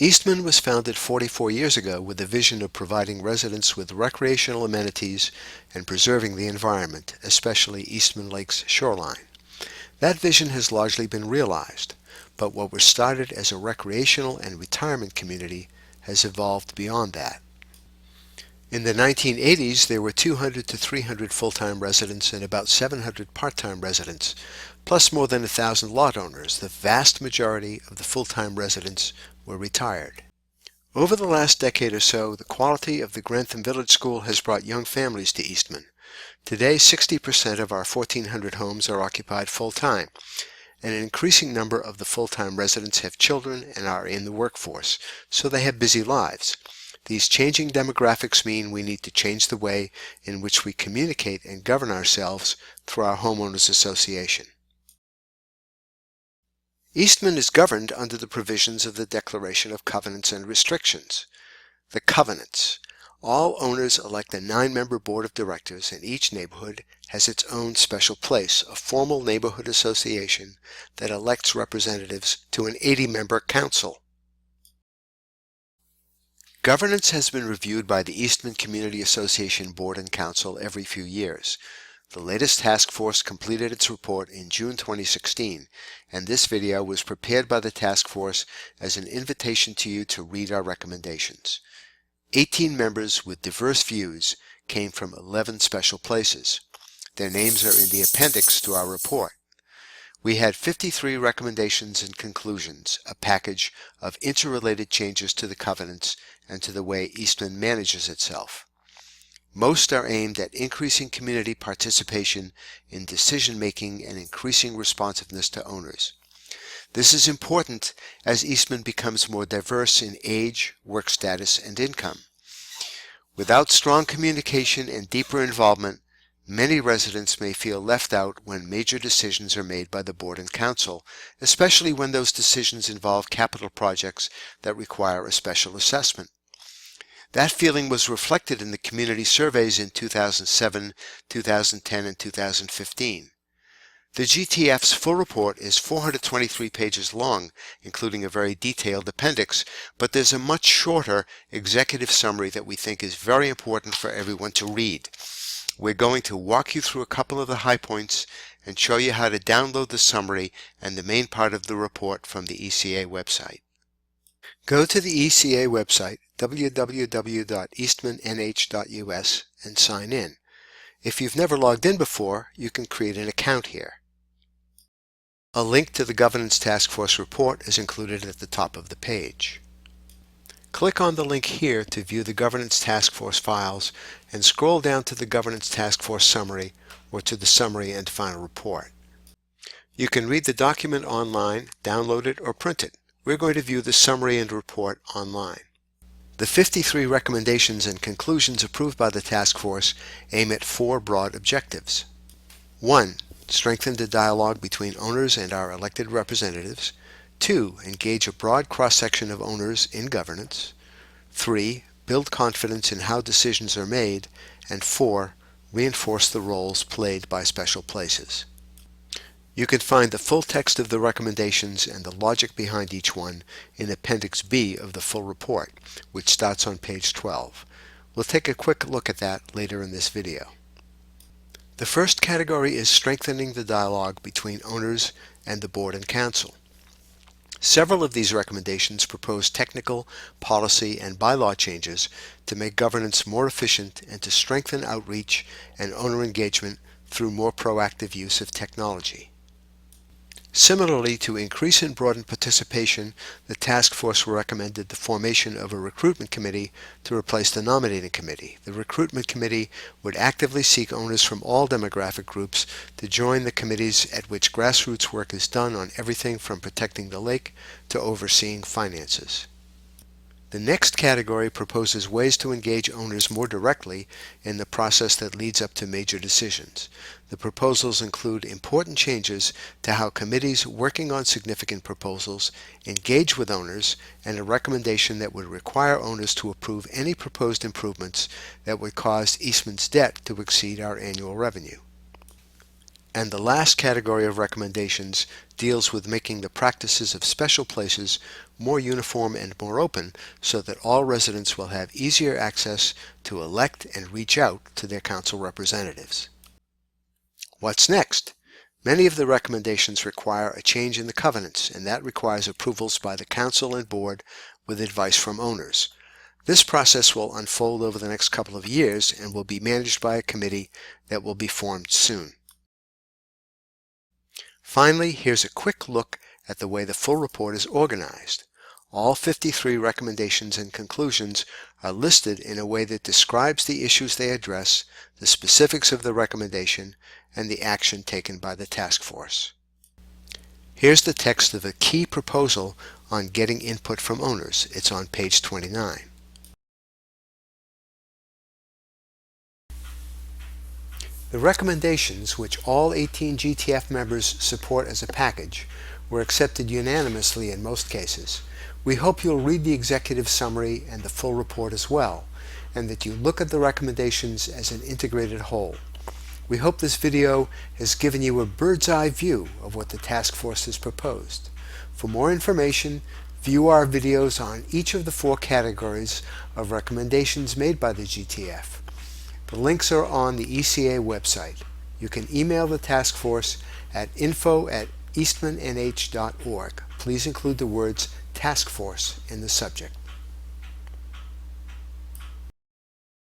Eastman was founded 44 years ago with a vision of providing residents with recreational amenities and preserving the environment, especially Eastman Lake's shoreline. That vision has largely been realized, but what was started as a recreational and retirement community has evolved beyond that. In the 1980s, there were 200 to 300 full-time residents and about 700 part-time residents, plus more than 1,000 lot owners. The vast majority of the full-time residents were retired. Over the last decade or so, the quality of the Grantham Village School has brought young families to Eastman. Today, 60% of our 1,400 homes are occupied full-time, and an increasing number of the full-time residents have children and are in the workforce, so they have busy lives. These changing demographics mean we need to change the way in which we communicate and govern ourselves through our homeowners association. Eastman is governed under the provisions of the Declaration of Covenants and Restrictions. The covenants. All owners elect a 9-member board of directors, and each neighborhood has its own special place, a formal neighborhood association that elects representatives to an 80-member council. Governance has been reviewed by the Eastman Community Association Board and Council every few years. The latest task force completed its report in June 2016, and this video was prepared by the task force as an invitation to you to read our recommendations. 18 members with diverse views came from 11 special places. Their names are in the appendix to our report. We had 53 recommendations and conclusions, a package of interrelated changes to the covenants and to the way Eastman manages itself. Most are aimed at increasing community participation in decision-making and increasing responsiveness to owners. This is important as Eastman becomes more diverse in age, work status, and income. Without strong communication and deeper involvement, many residents may feel left out when major decisions are made by the board and council, especially when those decisions involve capital projects that require a special assessment. That feeling was reflected in the community surveys in 2007, 2010, and 2015. The GTF's full report is 423 pages long, including a very detailed appendix, but there's a much shorter executive summary that we think is very important for everyone to read. We're going to walk you through a couple of the high points and show you how to download the summary and the main part of the report from the ECA website. Go to the ECA website, www.eastmannh.us, and sign in. If you've never logged in before, you can create an account here. A link to the Governance Task Force report is included at the top of the page. Click on the link here to view the Governance Task Force files and scroll down to the Governance Task Force summary or to the summary and final report. You can read the document online, download it, or print it. We're going to view the summary and report online. The 53 recommendations and conclusions approved by the task force aim at 4 broad objectives. 1. Strengthen the dialogue between owners and our elected representatives. 2. Engage a broad cross-section of owners in governance. 3. Build confidence in how decisions are made. And 4. Reinforce the roles played by special places. You can find the full text of the recommendations and the logic behind each one in Appendix B of the full report, which starts on page 12. We'll take a quick look at that later in this video. The first category is strengthening the dialogue between owners and the board and council. Several of these recommendations propose technical, policy, and bylaw changes to make governance more efficient and to strengthen outreach and owner engagement through more proactive use of technology. Similarly, to increase and broaden participation, the task force recommended the formation of a recruitment committee to replace the nominating committee. The recruitment committee would actively seek owners from all demographic groups to join the committees at which grassroots work is done on everything from protecting the lake to overseeing finances. The next category proposes ways to engage owners more directly in the process that leads up to major decisions. The proposals include important changes to how committees working on significant proposals engage with owners and a recommendation that would require owners to approve any proposed improvements that would cause Eastman's debt to exceed our annual revenue. And the last category of recommendations deals with making the practices of special places more uniform and more open so that all residents will have easier access to elect and reach out to their council representatives. What's next? Many of the recommendations require a change in the covenants, and that requires approvals by the council and board with advice from owners. This process will unfold over the next couple of years and will be managed by a committee that will be formed soon. Finally, here's a quick look at the way the full report is organized. All 53 recommendations and conclusions are listed in a way that describes the issues they address, the specifics of the recommendation, and the action taken by the task force. Here's the text of a key proposal on getting input from owners. It's on page 29. The recommendations, which all 18 GTF members support as a package, were accepted unanimously in most cases. We hope you'll read the executive summary and the full report as well, and that you look at the recommendations as an integrated whole. We hope this video has given you a bird's-eye view of what the task force has proposed. For more information, view our videos on each of the 4 categories of recommendations made by the GTF. The links are on the ECA website. You can email the task force at info@eastmannh.org. Please include the words task force in the subject.